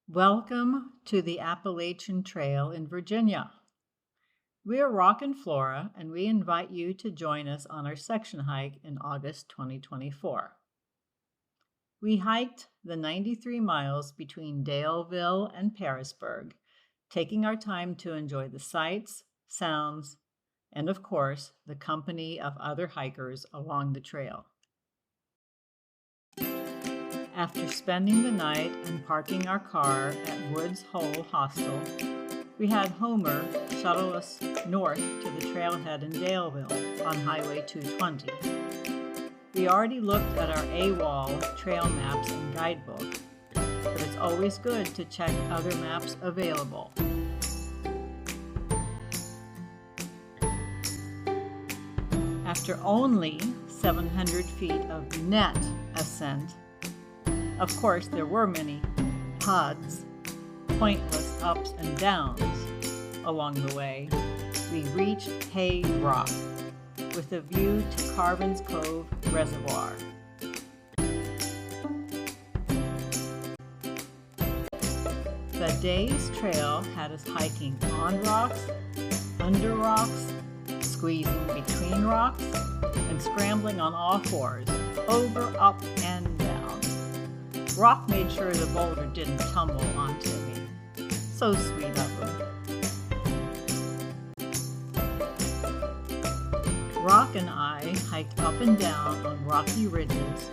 Welcome to the Appalachian Trail in Virginia. We are Rock and Flora, and we invite you to join us on our section hike in August 2024. We hiked the 93 miles between Daleville and Pearisburg, taking our time to enjoy the sights, sounds, and of course, the company of other hikers along the trail. After spending the night and parking our car at Woods Hole Hostel, we had Homer shuttle us north to the trailhead in Daleville on Highway 220. We already looked at our AWOL trail maps and guidebook, but it's always good to check other maps available. After only 700 feet of net ascent, of course, there were many pods, pointless ups and downs along the way. We reached Hay Rock with a view to Carvin's Cove Reservoir. The day's trail had us hiking on rocks, under rocks, squeezing between rocks, and scrambling on all fours, over, up, and down. Rock made sure the boulder didn't tumble onto me. So sweet of him. Rock and I hiked up and down on rocky ridges,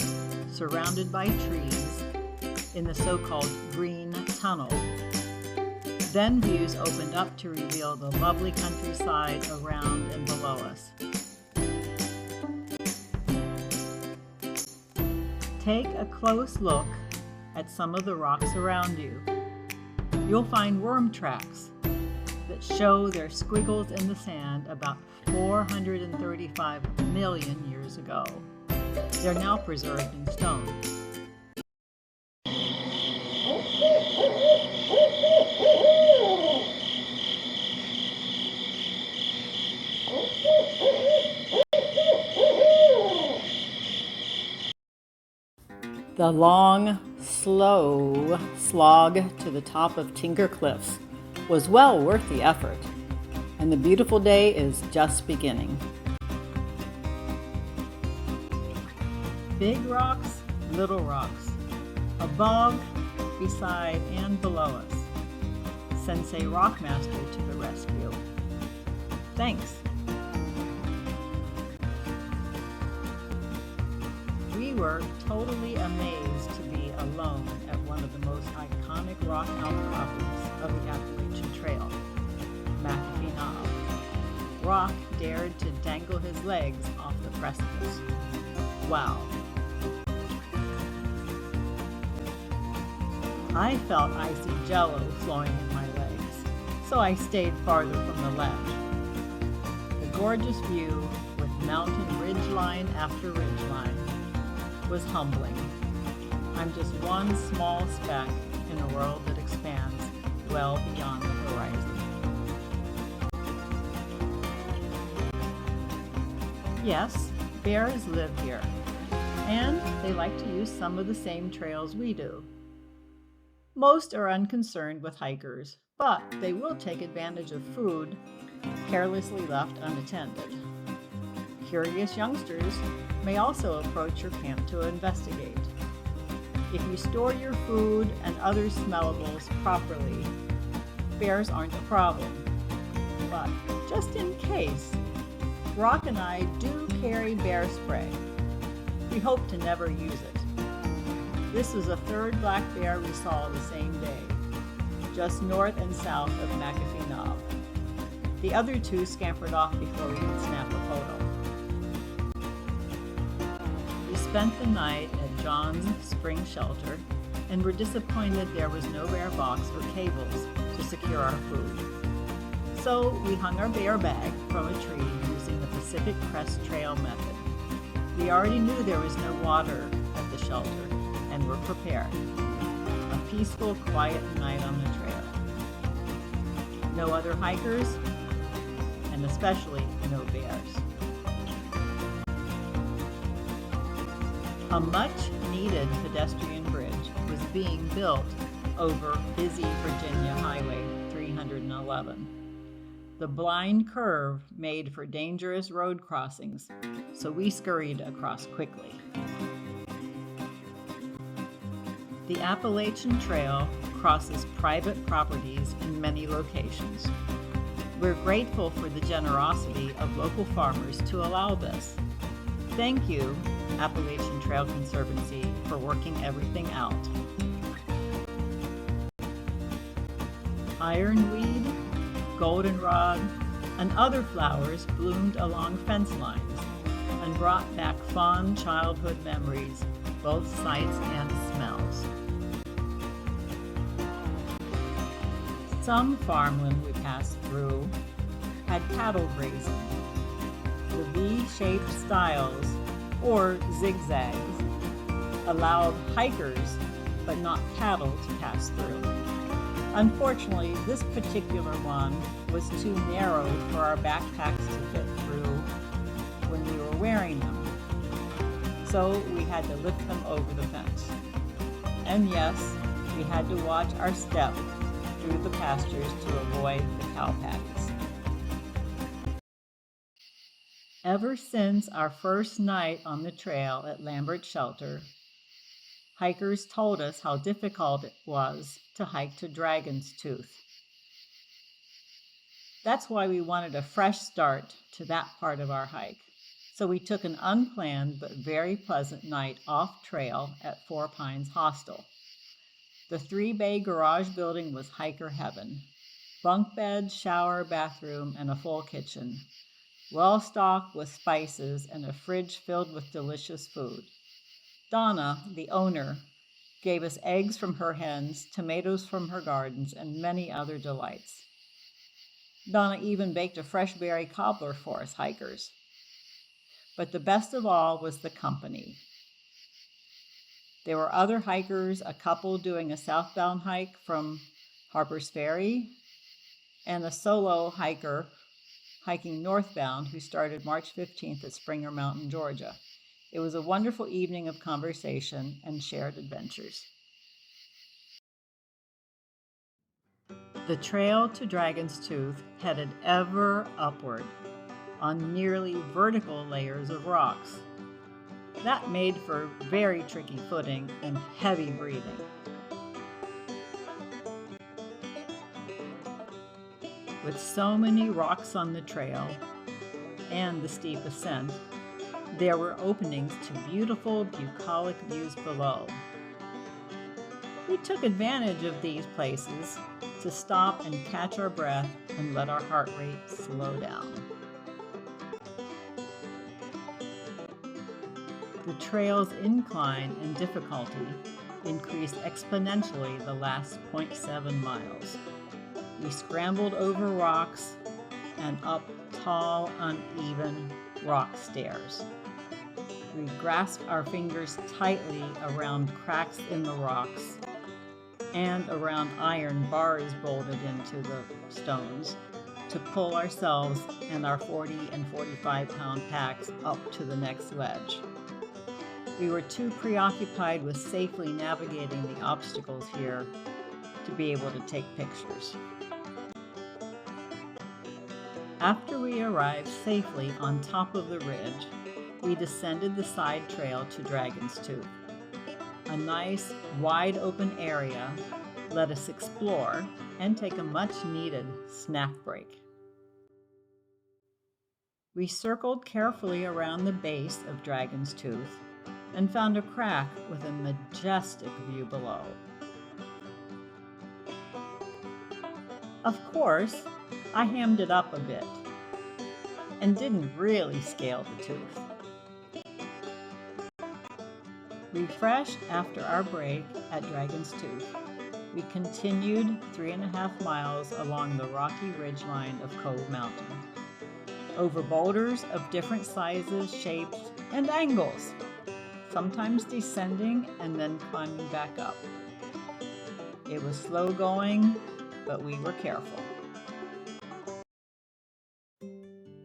surrounded by trees, in the so-called Green Tunnel. Then views opened up to reveal the lovely countryside around and below us. Take a close look at some of the rocks around you. You'll find worm tracks that show their squiggles in the sand about 435 million years ago. They're now preserved in stone. The long, slow slog to the top of Tinker Cliffs was well worth the effort, and the beautiful day is just beginning. Big rocks, little rocks, above, beside, and below us. Sensei Rockmaster to the rescue. Thanks. We were totally amazed to be alone at one of the most iconic rock outcroppings of the Appalachian Trail, McAfee Knob. Rock dared to dangle his legs off the precipice. Wow. I felt icy jello flowing in my legs, so I stayed farther from the ledge. The gorgeous view with mountain ridgeline after ridgeline was humbling. I'm just one small speck in a world that expands well beyond the horizon. Yes, bears live here, and they like to use some of the same trails we do. Most are unconcerned with hikers, but they will take advantage of food carelessly left unattended. Curious youngsters may also approach your camp to investigate. If you store your food and other smellables properly, bears aren't a problem. But just in case, Rock and I do carry bear spray. We hope to never use it. This was a third black bear we saw the same day, just north and south of McAfee Knob. The other two scampered off before we could snap a photo. We spent the night at John's Spring Shelter and were disappointed there was no bear box or cables to secure our food. So we hung our bear bag from a tree using the Pacific Crest Trail method. We already knew there was no water at the shelter and were prepared. A peaceful, quiet night on the trail. No other hikers, and especially no bears. A much-needed pedestrian bridge was being built over busy Virginia Highway 311. The blind curve made for dangerous road crossings, so we scurried across quickly. The Appalachian Trail crosses private properties in many locations. We're grateful for the generosity of local farmers to allow this. Thank you, Appalachian Trail Conservancy, for working everything out. Ironweed, goldenrod, and other flowers bloomed along fence lines and brought back fond childhood memories, both sights and smells. Some farmland we passed through had cattle grazing. The V-shaped stiles, or zigzags, allowed hikers, but not cattle, to pass through. Unfortunately, this particular one was too narrow for our backpacks to fit through when we were wearing them, so we had to lift them over the fence. And yes, we had to watch our step through the pastures to avoid the cow patties. Ever since our first night on the trail at Lambert's Shelter, hikers told us how difficult it was to hike to Dragon's Tooth. That's why we wanted a fresh start to that part of our hike. So we took an unplanned but very pleasant night off trail at Four Pines Hostel. The 3-bay garage building was hiker heaven. Bunk bed, shower, bathroom, and a full kitchen. Well stocked with spices and a fridge filled with delicious food. Donna, the owner, gave us eggs from her hens, tomatoes from her gardens, and many other delights. Donna even baked a fresh berry cobbler for us hikers. But the best of all was the company. There were other hikers, a couple doing a southbound hike from Harper's Ferry, and a solo hiker hiking northbound who started March 15th at Springer Mountain, Georgia. It was a wonderful evening of conversation and shared adventures. The trail to Dragon's Tooth headed ever upward on nearly vertical layers of rocks. That made for very tricky footing and heavy breathing. With so many rocks on the trail and the steep ascent, there were openings to beautiful bucolic views below. We took advantage of these places to stop and catch our breath and let our heart rate slow down. The trail's incline and difficulty increased exponentially the last 0.7 miles. We scrambled over rocks and up tall, uneven rock stairs. We grasped our fingers tightly around cracks in the rocks and around iron bars bolted into the stones to pull ourselves and our 40 and 45-pound packs up to the next ledge. We were too preoccupied with safely navigating the obstacles here to be able to take pictures. After we arrived safely on top of the ridge, we descended the side trail to Dragon's Tooth. A nice, wide-open area let us explore and take a much-needed snack break. We circled carefully around the base of Dragon's Tooth and found a crack with a majestic view below. Of course, I hammed it up a bit and didn't really scale the tooth. Refreshed after our break at Dragon's Tooth, we continued 3.5 miles along the rocky ridgeline of Cove Mountain, over boulders of different sizes, shapes, and angles, sometimes descending and then climbing back up. It was slow going, but we were careful.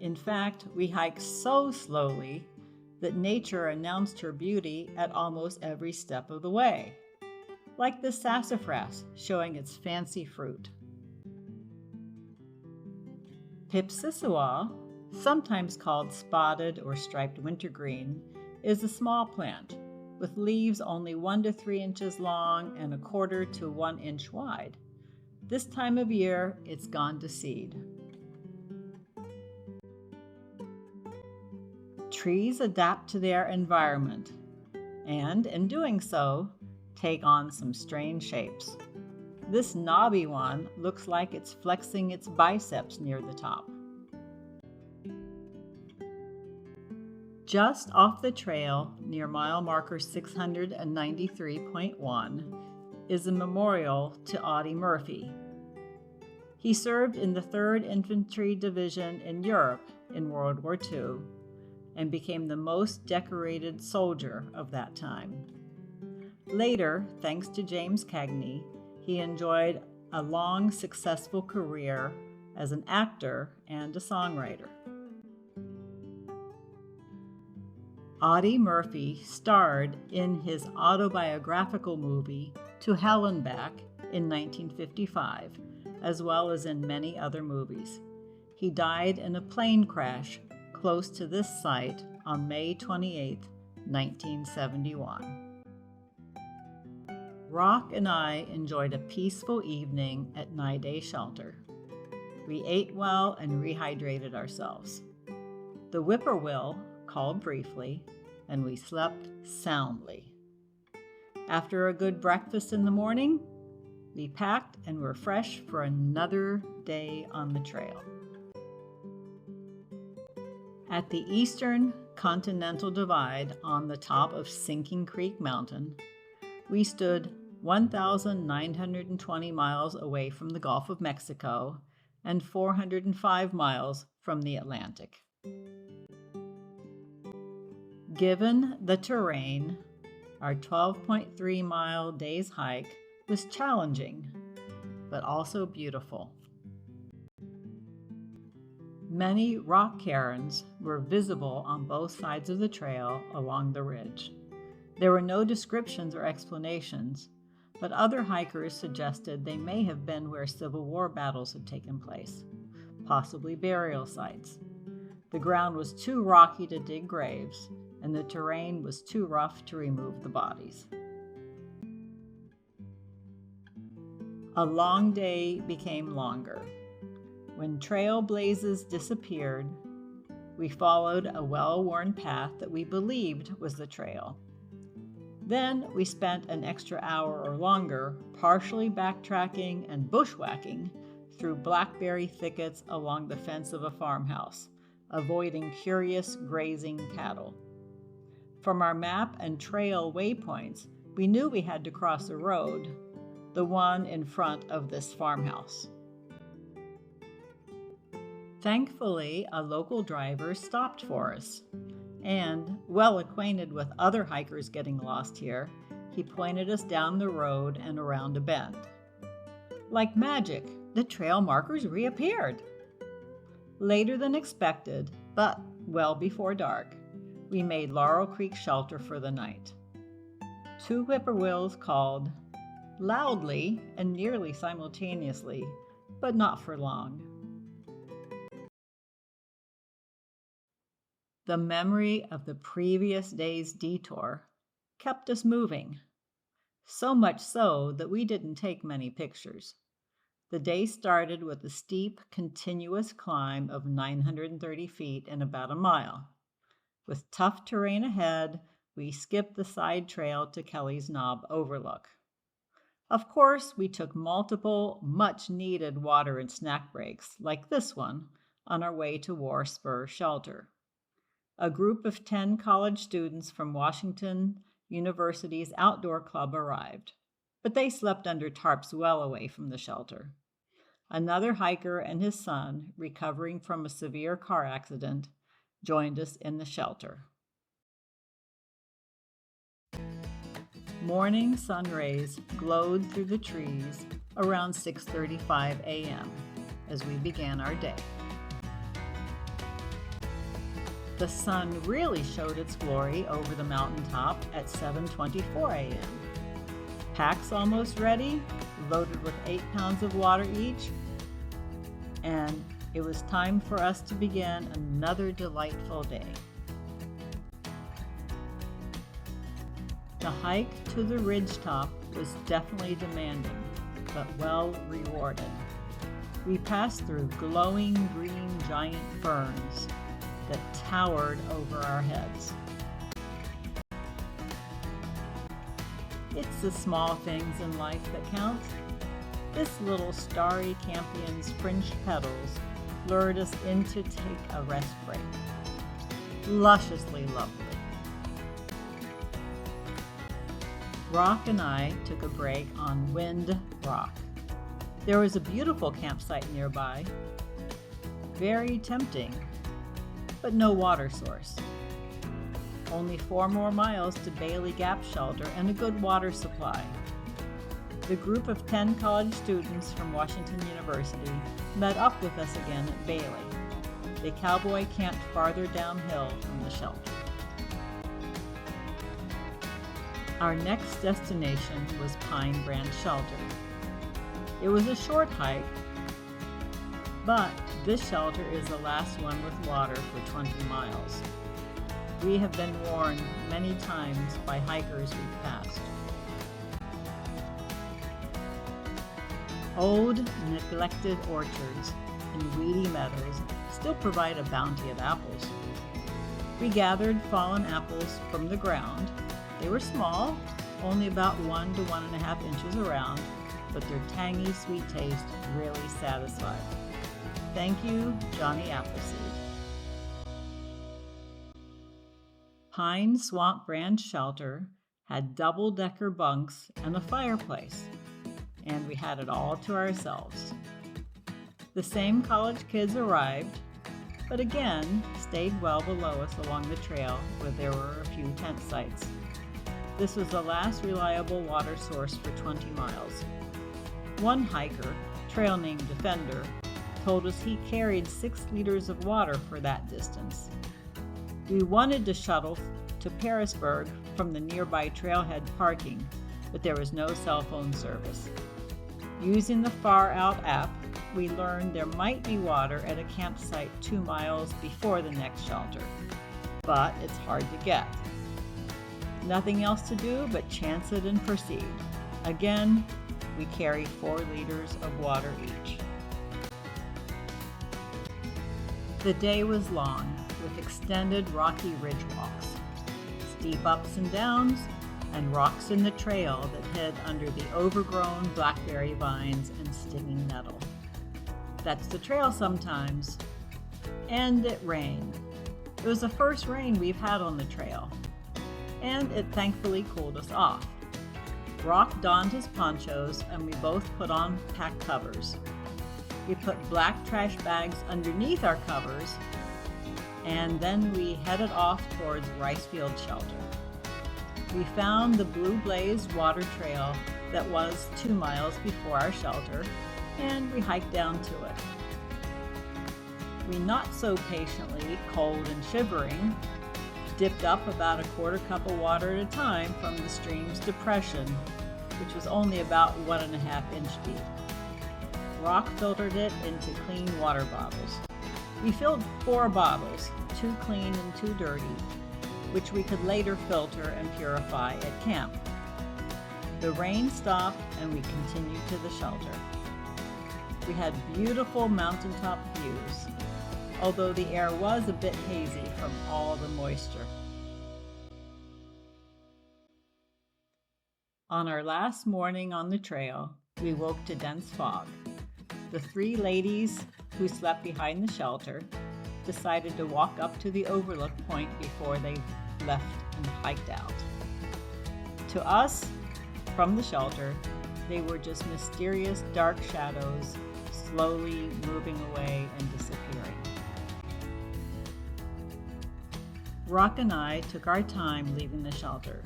In fact, we hiked so slowly that nature announced her beauty at almost every step of the way. like the sassafras showing its fancy fruit. Pipsissewa, sometimes called spotted or striped wintergreen, is a small plant with leaves only 1 to 3 inches long and 1/4 to 1 inch wide. This time of year, it's gone to seed. Trees adapt to their environment, and in doing so, take on some strange shapes. This knobby one looks like it's flexing its biceps near the top. Just off the trail, near mile marker 693.1, is a memorial to Audie Murphy. He served in the 3rd Infantry Division in Europe in World War II and became the most decorated soldier of that time. Later, thanks to James Cagney, he enjoyed a long, successful career as an actor and a songwriter. Audie Murphy starred in his autobiographical movie To Hell and Back in 1955, as well as in many other movies. He died in a plane crash close to this site on May 28, 1971. Rock and I enjoyed a peaceful evening at Nide Shelter. We ate well and rehydrated ourselves. The whippoorwill called briefly, and we slept soundly. After a good breakfast in the morning, we packed and were fresh for another day on the trail. At the eastern Continental Divide on the top of Sinking Creek Mountain, we stood 1,920 miles away from the Gulf of Mexico and 405 miles from the Atlantic. Given the terrain, our 12.3-mile day's hike was challenging, but also beautiful. Many rock cairns were visible on both sides of the trail along the ridge. There were no descriptions or explanations, but other hikers suggested they may have been where Civil War battles had taken place, possibly burial sites. The ground was too rocky to dig graves, and the terrain was too rough to remove the bodies. A long day became longer. When trail blazes disappeared, we followed a well-worn path that we believed was the trail. Then we spent an extra hour or longer partially backtracking and bushwhacking through blackberry thickets along the fence of a farmhouse, avoiding curious grazing cattle. From our map and trail waypoints, we knew we had to cross a road, the one in front of this farmhouse. Thankfully, a local driver stopped for us, and, well acquainted with other hikers getting lost here, he pointed us down the road and around a bend. Like magic, the trail markers reappeared. Later than expected, but well before dark, we made Laurel Creek Shelter for the night. 2 whippoorwills called, loudly and nearly simultaneously, but not for long. The memory of the previous day's detour kept us moving, so much so that we didn't take many pictures. The day started with a steep, continuous climb of 930 feet in about a mile. With tough terrain ahead, we skipped the side trail to Kelly's Knob Overlook. Of course, we took multiple, much-needed water and snack breaks, like this one, on our way to War Spur Shelter. A group of 10 college students from Washington University's outdoor club arrived, but they slept under tarps well away from the shelter. Another hiker and his son, recovering from a severe car accident, joined us in the shelter. Morning sun rays glowed through the trees around 6:35 a.m. as we began our day. The sun really showed its glory over the mountaintop at 7:24 a.m. packs almost ready, loaded with 8 pounds of water each, and it was time for us to begin another delightful day. The hike to the ridgetop was definitely demanding, but well rewarded. We passed through glowing green giant ferns that towered over our heads. It's the small things in life that count. This little starry campion's fringed petals lured us in to take a rest break. Lusciously lovely. Rock and I took a break on Wind Rock. There was a beautiful campsite nearby. Very tempting, but no water source. Only 4 more miles to Bailey Gap Shelter and a good water supply. The group of 10 college students from Washington University met up with us again at Bailey. They cowboy camped farther downhill from the shelter. Our next destination was Pine Branch Shelter. It was a short hike, but this shelter is the last one with water for 20 miles. We have been warned many times by hikers we've passed. Old, neglected orchards and weedy meadows still provide a bounty of apples. We gathered fallen apples from the ground. They were small, only about 1 to 1.5 inches around, but their tangy sweet taste really satisfied. Thank you, Johnny Appleseed. Pine Swamp Branch Shelter had double-decker bunks and a fireplace, and we had it all to ourselves. The same college kids arrived, but again stayed well below us along the trail where there were a few tent sites. This was the last reliable water source for 20 miles. One hiker, trail name Defender, told us he carried 6 liters of water for that distance. We wanted to shuttle to Pearisburg from the nearby trailhead parking, but there was no cell phone service. Using the Far Out app, we learned there might be water at a campsite 2 miles before the next shelter, but it's hard to get. Nothing else to do but chance it and proceed. Again, we carry 4 liters of water each. The day was long, with extended rocky ridge walks, steep ups and downs, and rocks in the trail that hid under the overgrown blackberry vines and stinging nettle. That's the trail sometimes. And it rained. It was the first rain we've had on the trail, and it thankfully cooled us off. Rock donned his ponchos, and we both put on pack covers. We put black trash bags underneath our covers, and then we headed off towards Ricefield Shelter. We found the Blue Blaze water trail that was 2 miles before our shelter, and we hiked down to it. We not so patiently, cold and shivering, dipped up about 1/4 cup of water at a time from the stream's depression, which was only about 1.5 inch deep. Rock filtered it into clean water bottles. We filled 4 bottles, 2 clean and 2 dirty, which we could later filter and purify at camp. The rain stopped and we continued to the shelter. We had beautiful mountaintop views, although the air was a bit hazy from all the moisture. On our last morning on the trail, we woke to dense fog. The 3 ladies who slept behind the shelter decided to walk up to the overlook point before they left and hiked out. To us, from the shelter, they were just mysterious dark shadows slowly moving away and disappearing. Rock and I took our time leaving the shelter.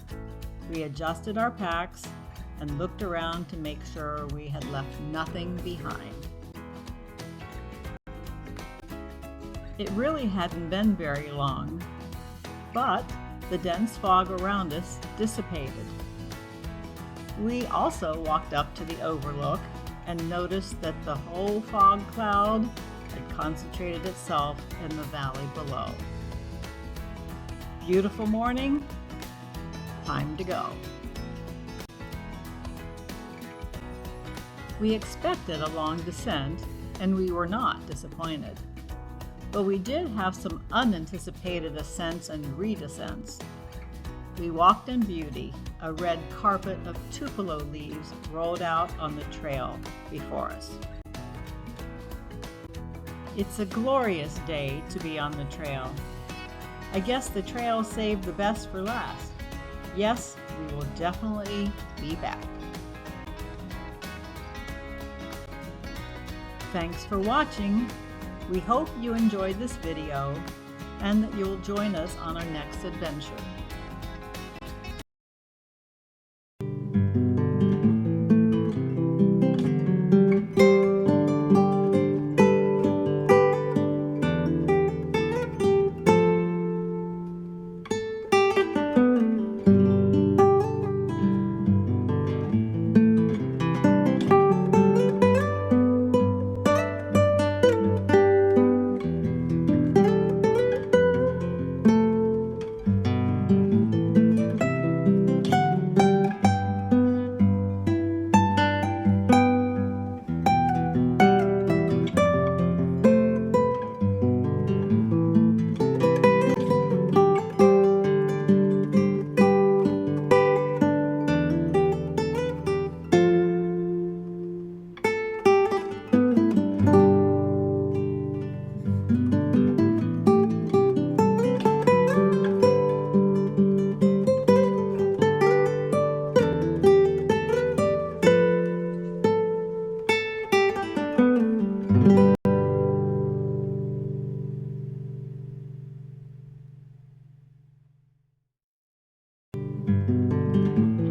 We adjusted our packs and looked around to make sure we had left nothing behind. It really hadn't been very long, but the dense fog around us dissipated. We also walked up to the overlook and noticed that the whole fog cloud had concentrated itself in the valley below. Beautiful morning, time to go. We expected a long descent, and we were not disappointed. But we did have some unanticipated ascents and redescents. We walked in beauty. A red carpet of tupelo leaves rolled out on the trail before us. It's a glorious day to be on the trail. I guess the trail saved the best for last. Yes, we will definitely be back. Thanks for watching. We hope you enjoyed this video and that you'll join us on our next adventure.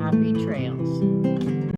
Happy trails.